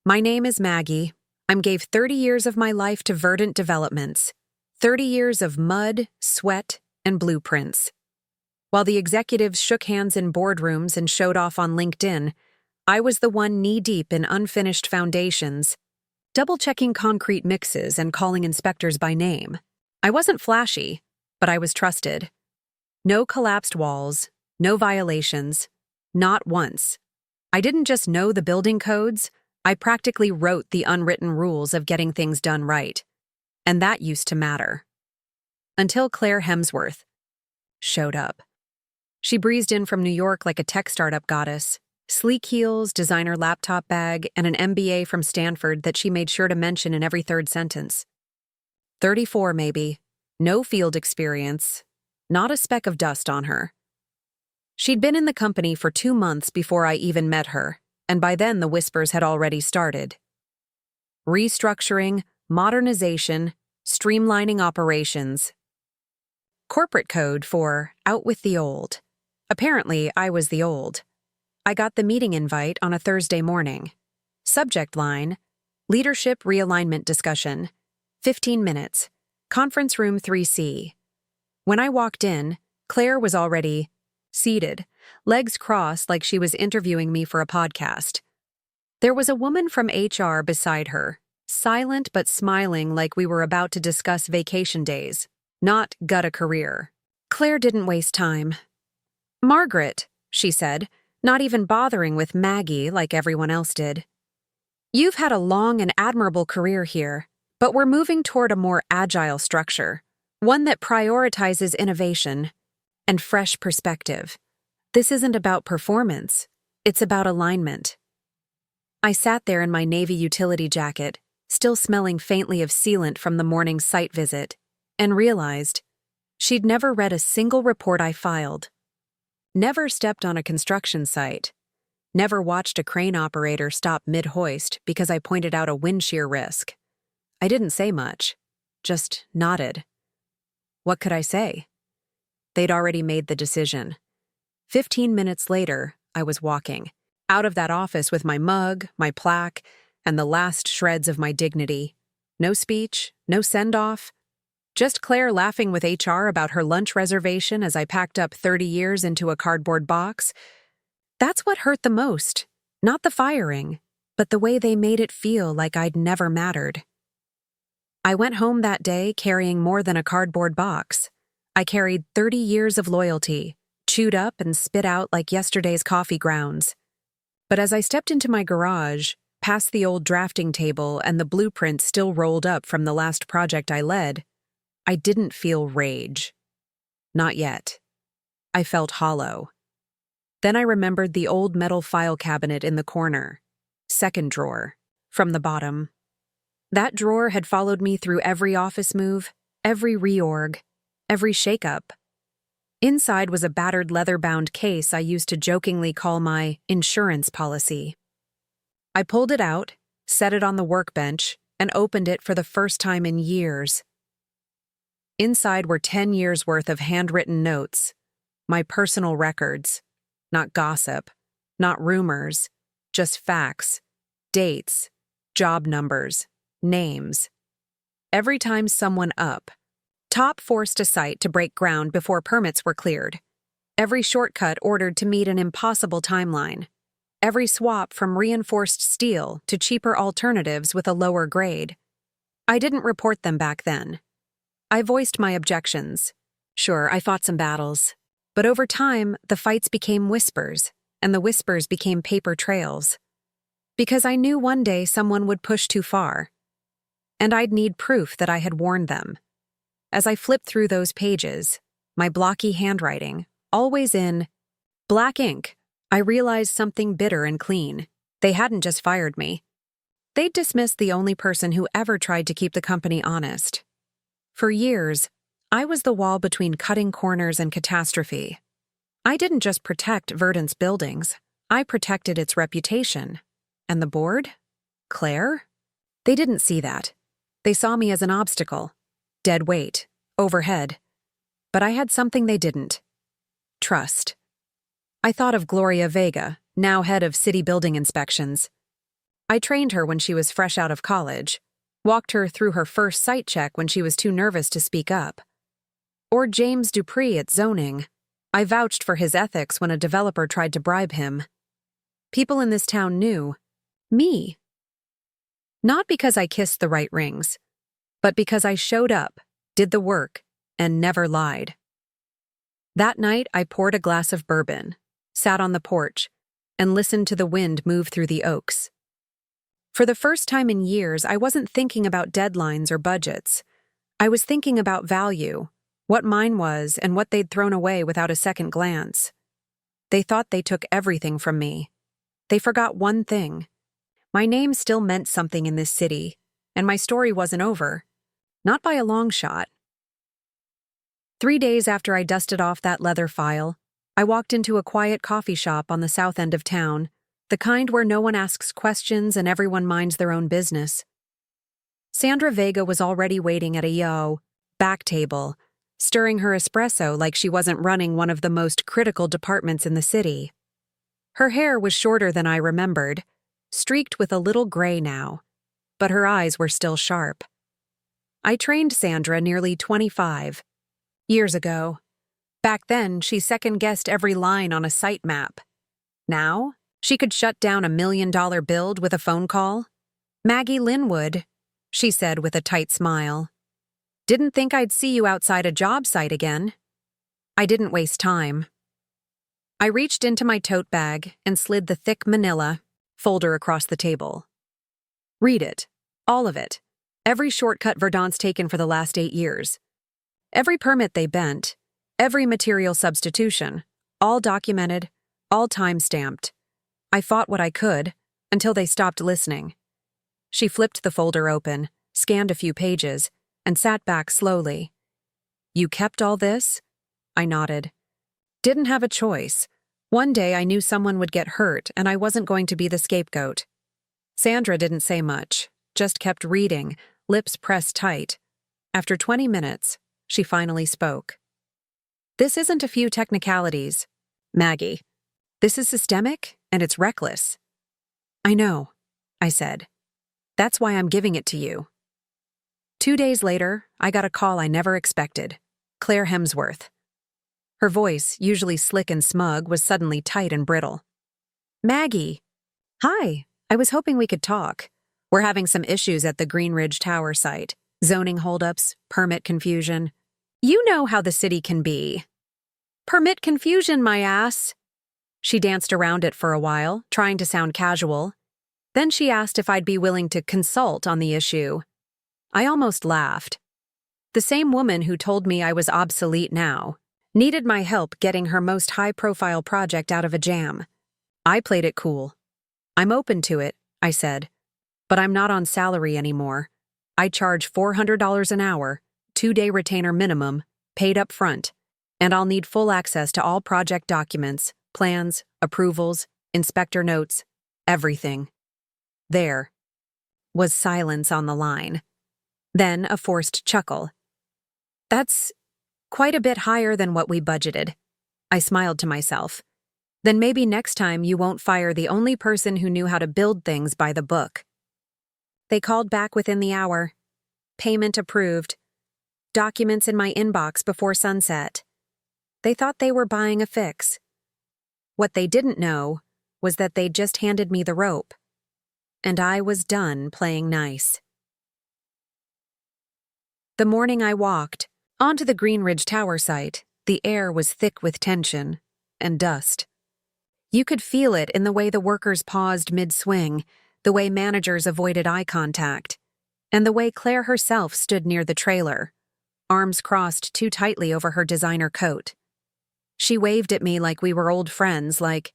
My name is Maggie. I gave 30 years of my life to Verdant Developments. 30 years of mud, sweat, and blueprints. While the executives shook hands in boardrooms and showed off on LinkedIn, I was the one knee-deep in unfinished foundations, double-checking concrete mixes and calling inspectors by name. I wasn't flashy, but I was trusted. No collapsed walls, no violations, not once. I didn't just know the building codes, I practically wrote the unwritten rules of getting things done right. And that used to matter. Until Claire Hemsworth showed up. She breezed in from New York like a tech startup goddess. Sleek heels, designer laptop bag, and an MBA from Stanford that she made sure to mention in every third sentence. 34 maybe. No field experience. Not a speck of dust on her. She'd been in the company for 2 months before I even met her, and by then the whispers had already started. Restructuring, modernization, streamlining operations. Corporate code for out with the old. Apparently, I was the old. I got the meeting invite on a Thursday morning. Subject line, Leadership Realignment Discussion. 15 minutes. Conference Room 3C. When I walked in, Claire was already seated, legs crossed like she was interviewing me for a podcast. There was a woman from HR beside her, silent but smiling like we were about to discuss vacation days, not gut a career. Claire didn't waste time. "Margaret," she said, not even bothering with Maggie like everyone else did. "You've had a long and admirable career here, but we're moving toward a more agile structure, one that prioritizes innovation and fresh perspective. This isn't about performance, it's about alignment." I sat there in my navy utility jacket, still smelling faintly of sealant from the morning site visit, and realized she'd never read a single report I filed. Never stepped on a construction site. Never watched a crane operator stop mid-hoist because I pointed out a wind shear risk. I didn't say much, just nodded. What could I say? They'd already made the decision. 15 minutes later, I was walking, out of that office with my mug, my plaque, and the last shreds of my dignity. No speech, no send-off. Just Claire laughing with HR about her lunch reservation as I packed up 30 years into a cardboard box. That's what hurt the most. Not the firing, but the way they made it feel like I'd never mattered. I went home that day carrying more than a cardboard box. I carried 30 years of loyalty, chewed up and spit out like yesterday's coffee grounds. But as I stepped into my garage, past the old drafting table and the blueprint still rolled up from the last project I led, I didn't feel rage. Not yet. I felt hollow. Then I remembered the old metal file cabinet in the corner. Second drawer, from the bottom. That drawer had followed me through every office move, every reorg, every shakeup. Inside was a battered leather-bound case I used to jokingly call my insurance policy. I pulled it out, set it on the workbench, and opened it for the first time in years. Inside were 10 years' worth of handwritten notes, my personal records, not gossip, not rumors, just facts, dates, job numbers, names. Every time someone up, top forced a site to break ground before permits were cleared. Every shortcut ordered to meet an impossible timeline. Every swap from reinforced steel to cheaper alternatives with a lower grade. I didn't report them back then. I voiced my objections. Sure, I fought some battles. But over time, the fights became whispers, and the whispers became paper trails. Because I knew one day someone would push too far. And I'd need proof that I had warned them. As I flipped through those pages, my blocky handwriting, always in black ink, I realized something bitter and clean. They hadn't just fired me. They'd dismissed the only person who ever tried to keep the company honest. For years, I was the wall between cutting corners and catastrophe. I didn't just protect Verdant's buildings, I protected its reputation. And the board? Claire? They didn't see that. They saw me as an obstacle. Dead weight. Overhead. But I had something they didn't. Trust. I thought of Gloria Vega, now head of city building inspections. I trained her when she was fresh out of college, walked her through her first site check when she was too nervous to speak up. Or James Dupree at zoning. I vouched for his ethics when a developer tried to bribe him. People in this town knew me. Not because I kissed the right rings, but because I showed up, did the work, and never lied. That night, I poured a glass of bourbon, sat on the porch, and listened to the wind move through the oaks. For the first time in years, I wasn't thinking about deadlines or budgets. I was thinking about value, what mine was and what they'd thrown away without a second glance. They thought they took everything from me. They forgot one thing. My name still meant something in this city, and my story wasn't over. Not by a long shot. 3 days after I dusted off that leather file, I walked into a quiet coffee shop on the south end of town, the kind where no one asks questions and everyone minds their own business. Sandra Vega was already waiting at a back table, stirring her espresso like she wasn't running one of the most critical departments in the city. Her hair was shorter than I remembered, streaked with a little gray now, but her eyes were still sharp. I trained Sandra nearly 25 years ago. Back then, she second-guessed every line on a site map. Now, she could shut down a $1 million build with a phone call. "Maggie Linwood," she said with a tight smile. "Didn't think I'd see you outside a job site again." I didn't waste time. I reached into my tote bag and slid the thick manila folder across the table. "Read it. All of it. Every shortcut Verdant's taken for the last 8 years. Every permit they bent. Every material substitution. All documented. All time-stamped. I fought what I could, until they stopped listening." She flipped the folder open, scanned a few pages, and sat back slowly. "You kept all this?" I nodded. "Didn't have a choice. One day I knew someone would get hurt, and I wasn't going to be the scapegoat." Sandra didn't say much, just kept reading, lips pressed tight. After 20 minutes, she finally spoke. "This isn't a few technicalities, Maggie. This is systemic, and it's reckless." "I know," I said. "That's why I'm giving it to you." 2 days later, I got a call I never expected. Claire Hemsworth. Her voice, usually slick and smug, was suddenly tight and brittle. "Maggie." "Hi, I was hoping we could talk. We're having some issues at the Green Ridge Tower site. Zoning holdups, permit confusion. You know how the city can be." "Permit confusion, my ass." She danced around it for a while, trying to sound casual. Then she asked if I'd be willing to consult on the issue. I almost laughed. The same woman who told me I was obsolete now needed my help getting her most high-profile project out of a jam. I played it cool. "I'm open to it," I said. "But I'm not on salary anymore. I charge $400 an hour, 2-day retainer minimum, paid up front, and I'll need full access to all project documents, plans, approvals, inspector notes, everything." There was silence on the line. Then a forced chuckle. "That's quite a bit higher than what we budgeted." I smiled to myself. "Then maybe next time you won't fire the only person who knew how to build things by the book." They called back within the hour. Payment approved. Documents in my inbox before sunset. They thought they were buying a fix. What they didn't know was that they'd just handed me the rope. And I was done playing nice. The morning I walked onto the Green Ridge Tower site, the air was thick with tension and dust. You could feel it in the way the workers paused mid-swing, the way managers avoided eye contact, and the way Claire herself stood near the trailer, arms crossed too tightly over her designer coat. She waved at me like we were old friends, like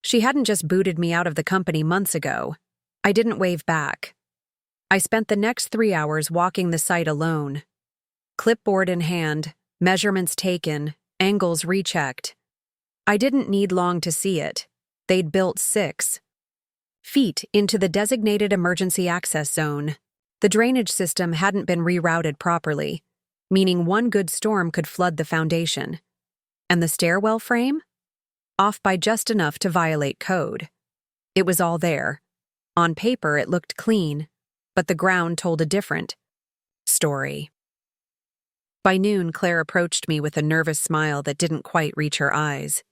she hadn't just booted me out of the company months ago. I didn't wave back. I spent the next 3 hours walking the site alone. Clipboard in hand, measurements taken, angles rechecked. I didn't need long to see it. They'd built 6 feet into the designated emergency access zone. The drainage system hadn't been rerouted properly, meaning one good storm could flood the foundation. And the stairwell frame? Off by just enough to violate code. It was all there, On paper, it looked clean, but the ground told a different story. By noon, Claire approached me with a nervous smile that didn't quite reach her eyes.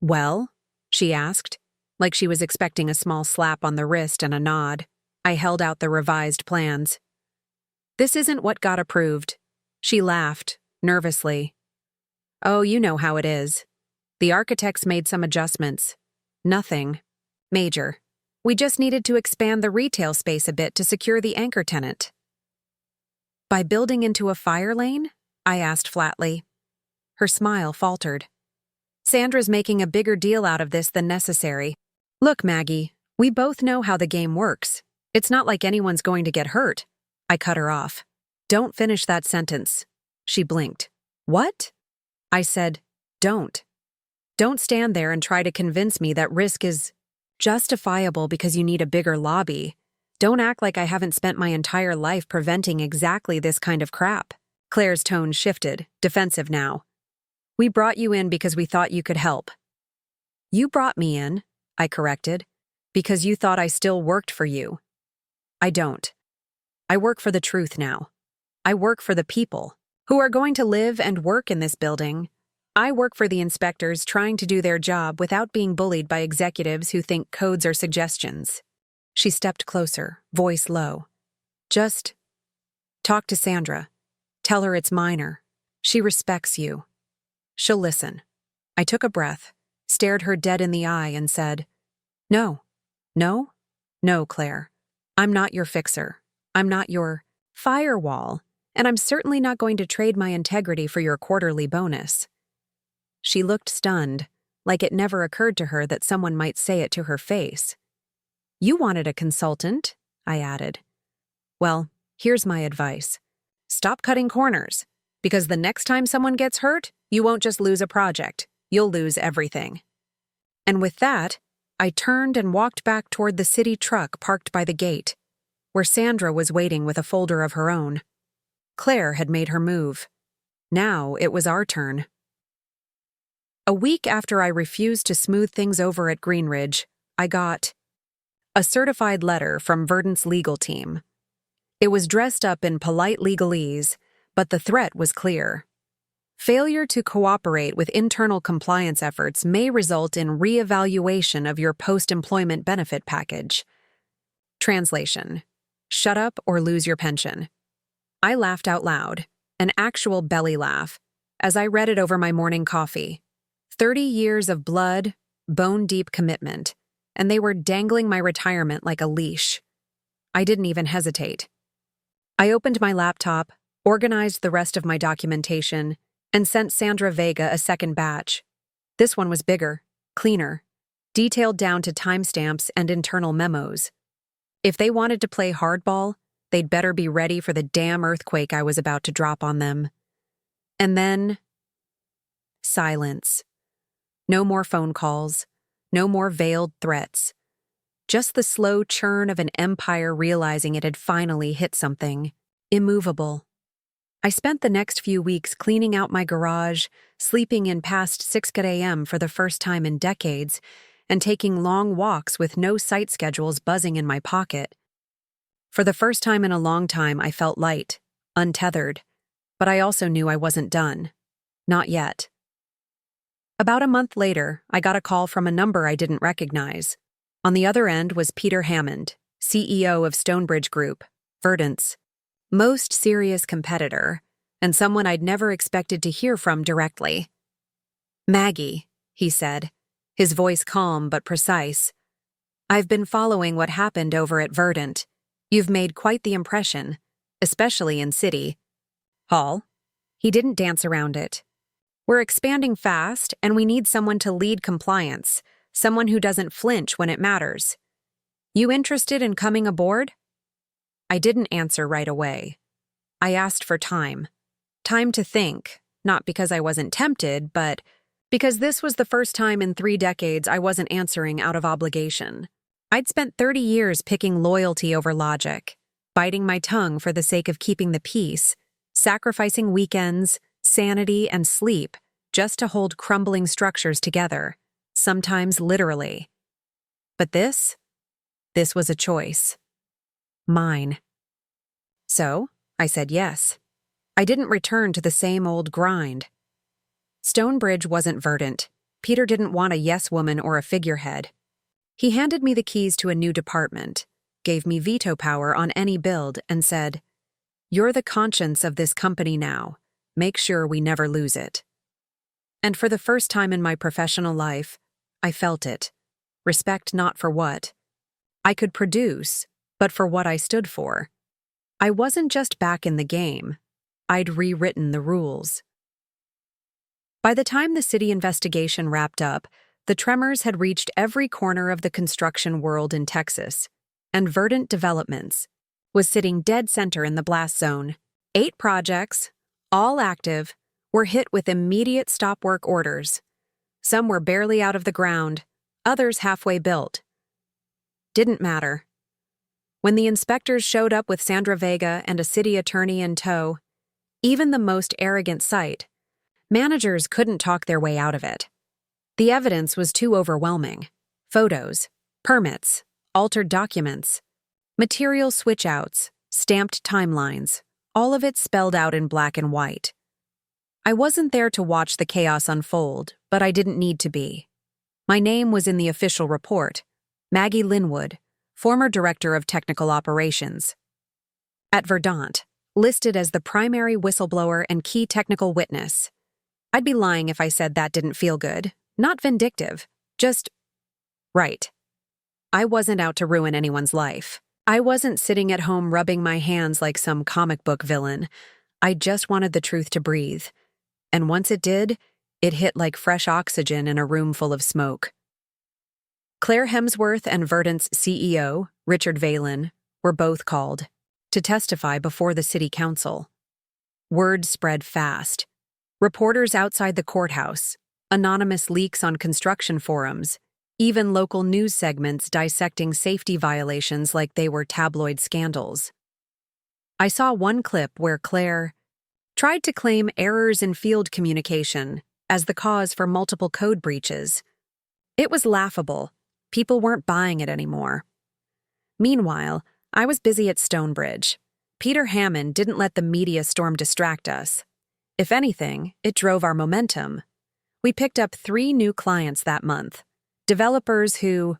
"Well?" she asked, like she was expecting a small slap on the wrist and a nod. I held out the revised plans. "This isn't what got approved." She laughed, nervously. "Oh, you know how it is. The architects made some adjustments. Nothing major. We just needed to expand the retail space a bit to secure the anchor tenant." "By building into a fire lane?" I asked flatly. Her smile faltered. "Sandra's making a bigger deal out of this than necessary. Look, Maggie, we both know how the game works. It's not like anyone's going to get hurt." I cut her off. "Don't finish that sentence." She blinked. "What?" I said, "Don't. Don't stand there and try to convince me that risk is justifiable because you need a bigger lobby. Don't act like I haven't spent my entire life preventing exactly this kind of crap." Claire's tone shifted, defensive now. "We brought you in because we thought you could help." "You brought me in," I corrected, "because you thought I still worked for you." "I don't. I work for the truth now. I work for the people who are going to live and work in this building. I work for the inspectors trying to do their job without being bullied by executives who think codes are suggestions." She stepped closer, voice low. "Just talk to Sandra. Tell her it's minor. She respects you. She'll listen." I took a breath, stared her dead in the eye, and said, "No. No? No, Claire. I'm not your fixer. I'm not your firewall, and I'm certainly not going to trade my integrity for your quarterly bonus." She looked stunned, like it never occurred to her that someone might say it to her face. "You wanted a consultant," I added. "Well, here's my advice. Stop cutting corners, because the next time someone gets hurt, you won't just lose a project, you'll lose everything." And with that, I turned and walked back toward the city truck parked by the gate, where Sandra was waiting with a folder of her own. Claire had made her move. Now it was our turn. A week after I refused to smooth things over at Greenridge, I got a certified letter from Verdant's legal team. It was dressed up in polite legalese, but the threat was clear. Failure to cooperate with internal compliance efforts may result in re-evaluation of your post-employment benefit package. Translation: shut up or lose your pension. I laughed out loud, an actual belly laugh, as I read it over my morning coffee. 30 years of blood, bone-deep commitment, and they were dangling my retirement like a leash. I didn't even hesitate. I opened my laptop, organized the rest of my documentation, and sent Sandra Vega a second batch. This one was bigger, cleaner, detailed down to timestamps and internal memos. If they wanted to play hardball, they'd better be ready for the damn earthquake I was about to drop on them. And then silence. No more phone calls, no more veiled threats. Just the slow churn of an empire realizing it had finally hit something, immovable. I spent the next few weeks cleaning out my garage, sleeping in past 6 a.m. for the first time in decades, and taking long walks with no site schedules buzzing in my pocket. For the first time in a long time, I felt light, untethered, but I also knew I wasn't done. Not yet. About a month later, I got a call from a number I didn't recognize. On the other end was Peter Hammond, CEO of Stonebridge Group, Verdant's most serious competitor, and someone I'd never expected to hear from directly. "Maggie," he said, his voice calm but precise. "I've been following what happened over at Verdant. You've made quite the impression, especially in City Hall." He didn't dance around it. "We're expanding fast, and we need someone to lead compliance, someone who doesn't flinch when it matters. You interested in coming aboard?" I didn't answer right away. I asked for time. Time to think, not because I wasn't tempted, but because this was the first time in 3 decades I wasn't answering out of obligation. I'd spent 30 years picking loyalty over logic, biting my tongue for the sake of keeping the peace, sacrificing weekends, sanity, and sleep just to hold crumbling structures together, sometimes literally. But this? This was a choice. Mine. So, I said yes. I didn't return to the same old grind. Stonebridge wasn't verdant. Peter didn't want a yes woman or a figurehead. He handed me the keys to a new department, gave me veto power on any build, and said, "You're the conscience of this company now. Make sure we never lose it." And for the first time in my professional life, I felt it. Respect not for what I could produce, but for what I stood for. I wasn't just back in the game. I'd rewritten the rules. By the time the city investigation wrapped up, the tremors had reached every corner of the construction world in Texas, and Verdant Developments was sitting dead center in the blast zone. 8 projects, all active, were hit with immediate stop work orders. Some were barely out of the ground, others halfway built. Didn't matter. When the inspectors showed up with Sandra Vega and a city attorney in tow, even the most arrogant site, managers couldn't talk their way out of it. The evidence was too overwhelming. Photos, permits, altered documents, material switch-outs, stamped timelines, all of it spelled out in black and white. I wasn't there to watch the chaos unfold, but I didn't need to be. My name was in the official report, Maggie Linwood, former Director of Technical Operations. At Verdant, listed as the primary whistleblower and key technical witness. I'd be lying if I said that didn't feel good. Not vindictive, just right. I wasn't out to ruin anyone's life. I wasn't sitting at home rubbing my hands like some comic book villain. I just wanted the truth to breathe. And once it did, it hit like fresh oxygen in a room full of smoke. Claire Hemsworth and Verdant's CEO, Richard Valen, were both called to testify before the city council. Word spread fast. Reporters outside the courthouse, anonymous leaks on construction forums, even local news segments dissecting safety violations like they were tabloid scandals. I saw one clip where Claire tried to claim errors in field communication as the cause for multiple code breaches. It was laughable. People weren't buying it anymore. Meanwhile, I was busy at Stonebridge. Peter Hammond didn't let the media storm distract us. If anything, it drove our momentum. We picked up 3 new clients that month, developers who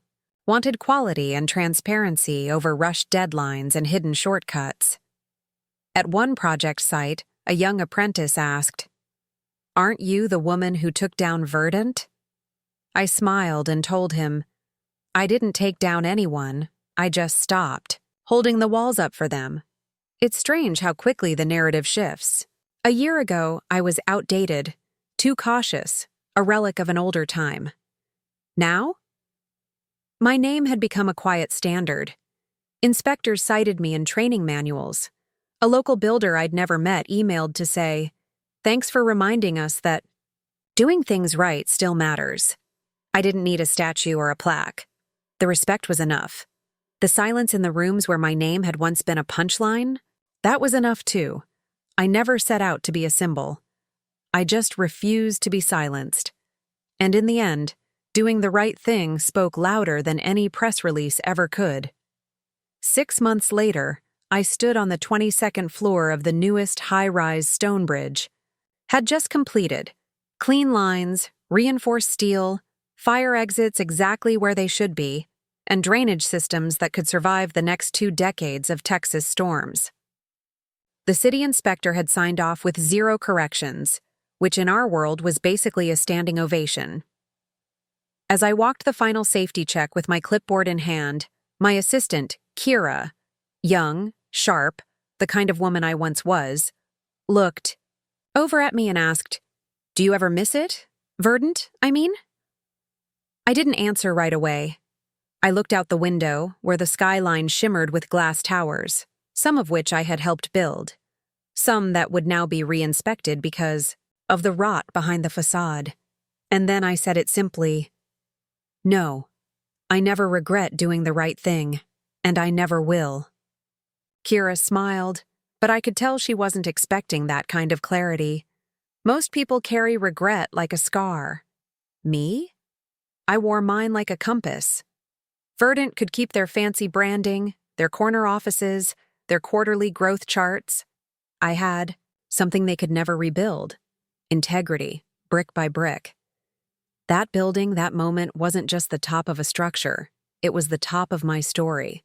wanted quality and transparency over rushed deadlines and hidden shortcuts. At one project site, a young apprentice asked, "Aren't you the woman who took down Verdant?" I smiled and told him, "I didn't take down anyone, I just stopped, holding the walls up for them." It's strange how quickly the narrative shifts. A year ago, I was outdated, too cautious, a relic of an older time. Now? My name had become a quiet standard. Inspectors cited me in training manuals. A local builder I'd never met emailed to say, "Thanks for reminding us that doing things right still matters." I didn't need a statue or a plaque. The respect was enough. The silence in the rooms where my name had once been a punchline, that was enough too. I never set out to be a symbol. I just refused to be silenced. And in the end, doing the right thing spoke louder than any press release ever could. 6 months later, I stood on the 22nd floor of the newest high-rise Stonebridge. Had just completed. Clean lines, reinforced steel, fire exits exactly where they should be, and drainage systems that could survive the next 2 decades of Texas storms. The city inspector had signed off with 0 corrections, which in our world was basically a standing ovation. As I walked the final safety check with my clipboard in hand, my assistant, Kira, young, sharp, the kind of woman I once was, looked over at me and asked, "Do you ever miss it? Verdant, I mean?" I didn't answer right away. I looked out the window, where the skyline shimmered with glass towers, some of which I had helped build, some that would now be re-inspected because of the rot behind the facade. And then I said it simply, "No, I never regret doing the right thing, and I never will." Kira smiled, but I could tell she wasn't expecting that kind of clarity. Most people carry regret like a scar. Me? I wore mine like a compass. Verdant could keep their fancy branding, their corner offices, their quarterly growth charts. I had something they could never rebuild: integrity, brick by brick. That building, that moment, wasn't just the top of a structure, it was the top of my story.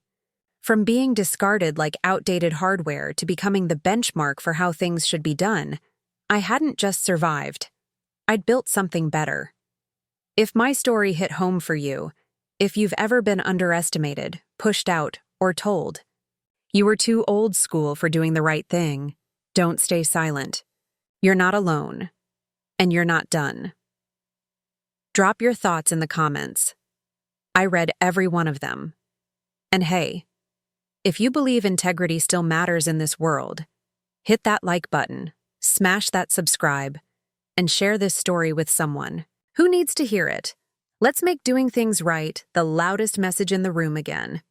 From being discarded like outdated hardware to becoming the benchmark for how things should be done, I hadn't just survived. I'd built something better. If my story hit home for you, if you've ever been underestimated, pushed out, or told you were too old school for doing the right thing, don't stay silent. You're not alone. And you're not done. Drop your thoughts in the comments. I read every one of them. And hey, if you believe integrity still matters in this world, hit that like button, smash that subscribe, and share this story with someone who needs to hear it. Let's make doing things right the loudest message in the room again.